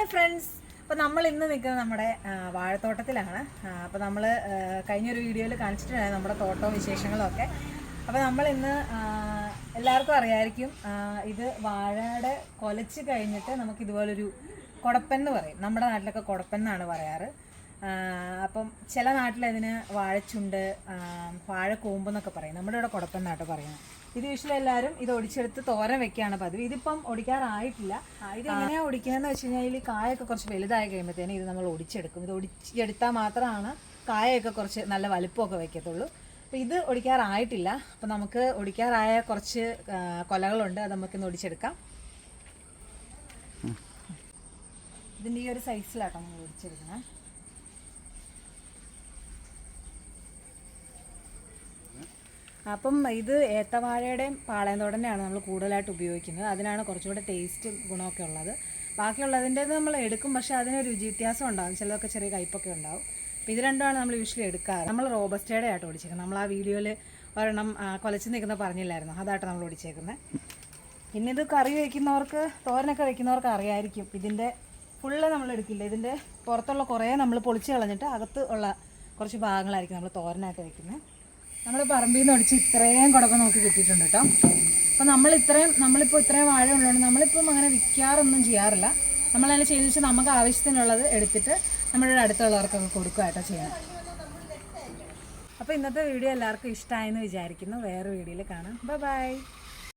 Hello friends, അപ്പോൾ നമ്മൾ ഇന്ന് നിൽക്കുന്നത് നമ്മുടെ വാഴത്തോട്ടത്തിലാണ്. അപ്പോൾ നമ്മൾ കഴിഞ്ഞൊരു വീഡിയോയിൽ കാണിച്ചിട്ടുണ്ടായിരുന്നു നമ്മുടെ തോട്ടവും വിശേഷങ്ങളും ഒക്കെ. അപ്പോൾ നമ്മൾ ഇന്ന് എല്ലാവർക്കും അറിയാമായിരിക്കും, ഇത് വാഴയുടെ കൊലച്ച് കഴിഞ്ഞിട്ട് നമുക്ക് ഇതുപോലൊരു കുടപ്പൻ എന്ന് പറയും. നമ്മുടെ നാട്ടിലൊക്കെ കുടപ്പൻ എന്നാണ് പറയാറ്. അപ്പം ചില നാട്ടിലതിന് വാഴച്ചുണ്ട്, വാഴക്കൂമ്പെന്നൊക്കെ പറയും. നമ്മുടെ ഇവിടെ കുടപ്പൻ എന്നാട്ടോ പറയുന്നത്. ഇത് യൂഷ്വലി എല്ലാവരും ഇത് ഒടിച്ചെടുത്ത് തോരൻ വെക്കുകയാണ് പതിവ്. ഇതിപ്പം ഒടിക്കാറായിട്ടില്ല. ഇത് എങ്ങനെയാണ് ഒടിക്കുന്നതെന്ന് വെച്ച് കഴിഞ്ഞാൽ ഈ കായൊക്കെ കുറച്ച് വലുതായി കഴിയുമ്പോഴത്തേനും ഇത് നമ്മൾ ഒടിച്ചെടുക്കും. ഇത് ഒടിച്ചെടുത്താൽ മാത്രമാണ് കായൊക്കെ കുറച്ച് നല്ല വലുപ്പമൊക്കെ വയ്ക്കത്തുള്ളൂ. അപ്പോൾ ഇത് ഒടിക്കാറായിട്ടില്ല. അപ്പോൾ നമുക്ക് ഒടിക്കാറായ കുറച്ച് കൊലകളുണ്ട്, അത് നമുക്കിന്ന് ഒടിച്ചെടുക്കാം. ഇതിൻ്റെ ഈ ഒരു സൈസിലാട്ടോ നമ്മൾ ഒടിച്ചെടുക്കുന്നത്. അപ്പം ഇത് ഏത്തവാഴയുടെയും പാളയംതോടൻ്റെയാണ് നമ്മൾ കൂടുതലായിട്ട് ഉപയോഗിക്കുന്നത്. അതിനാണ് കുറച്ചുകൂടെ ടേസ്റ്റും ഗുണമൊക്കെ ഉള്ളത്. ബാക്കിയുള്ളതിൻ്റെ നമ്മൾ എടുക്കും, പക്ഷേ അതിന് രുചി വ്യത്യാസം ഉണ്ടാകും. ചിലതൊക്കെ ചെറിയ കയ്പൊക്കെ ഉണ്ടാവും. അപ്പോൾ ഇത് രണ്ടുമാണ് നമ്മൾ യൂഷ്വലി എടുക്കാറ്. നമ്മൾ റോബസ്റ്റയുടെ ആയിട്ട് ഒടിച്ചേക്കുന്നത്. നമ്മൾ ആ വീഡിയോയിൽ ഒരെണ്ണം കൊലച്ച് നിൽക്കുന്ന പറഞ്ഞില്ലായിരുന്നു, അതായിട്ട് നമ്മൾ ഒടിച്ചേക്കുന്നത്. പിന്നെ ഇത് കറി വയ്ക്കുന്നവർക്ക്, തോരനൊക്കെ വയ്ക്കുന്നവർക്ക് അറിയായിരിക്കും. ഇതിൻ്റെ ഫുള്ള് നമ്മൾ എടുക്കില്ല. ഇതിൻ്റെ പുറത്തുള്ള കുറേ നമ്മൾ പൊളിച്ച് കളഞ്ഞിട്ട് അകത്ത് ഉള്ള കുറച്ച് ഭാഗങ്ങളായിരിക്കും നമ്മൾ തോരനായിട്ട് വയ്ക്കുന്നത്. നമ്മൾ പറമ്പിൽ നിന്ന് ഒടിച്ച് ഇത്രയും കുടപ്പം നമുക്ക് കിട്ടിയിട്ടുണ്ട് കേട്ടോ. അപ്പോൾ നമ്മളിപ്പോൾ ഇത്രയും വാഴ ഉള്ളതുകൊണ്ട് നമ്മളിപ്പം അങ്ങനെ വിൽക്കാറൊന്നും ചെയ്യാറില്ല. നമ്മളതിൽ ചെയ്തെന്ന് വെച്ചാൽ നമുക്ക് ആവശ്യത്തിനുള്ളത് എടുത്തിട്ട് നമ്മുടെ അടുത്തുള്ളവർക്കൊക്കെ കൊടുക്കുകയായിട്ടോ ചെയ്യണം. അപ്പോൾ ഇന്നത്തെ വീഡിയോ എല്ലാവർക്കും ഇഷ്ടമായെന്ന് വിചാരിക്കുന്നു. വേറെ വീഡിയോയിൽ കാണാം. ബൈ.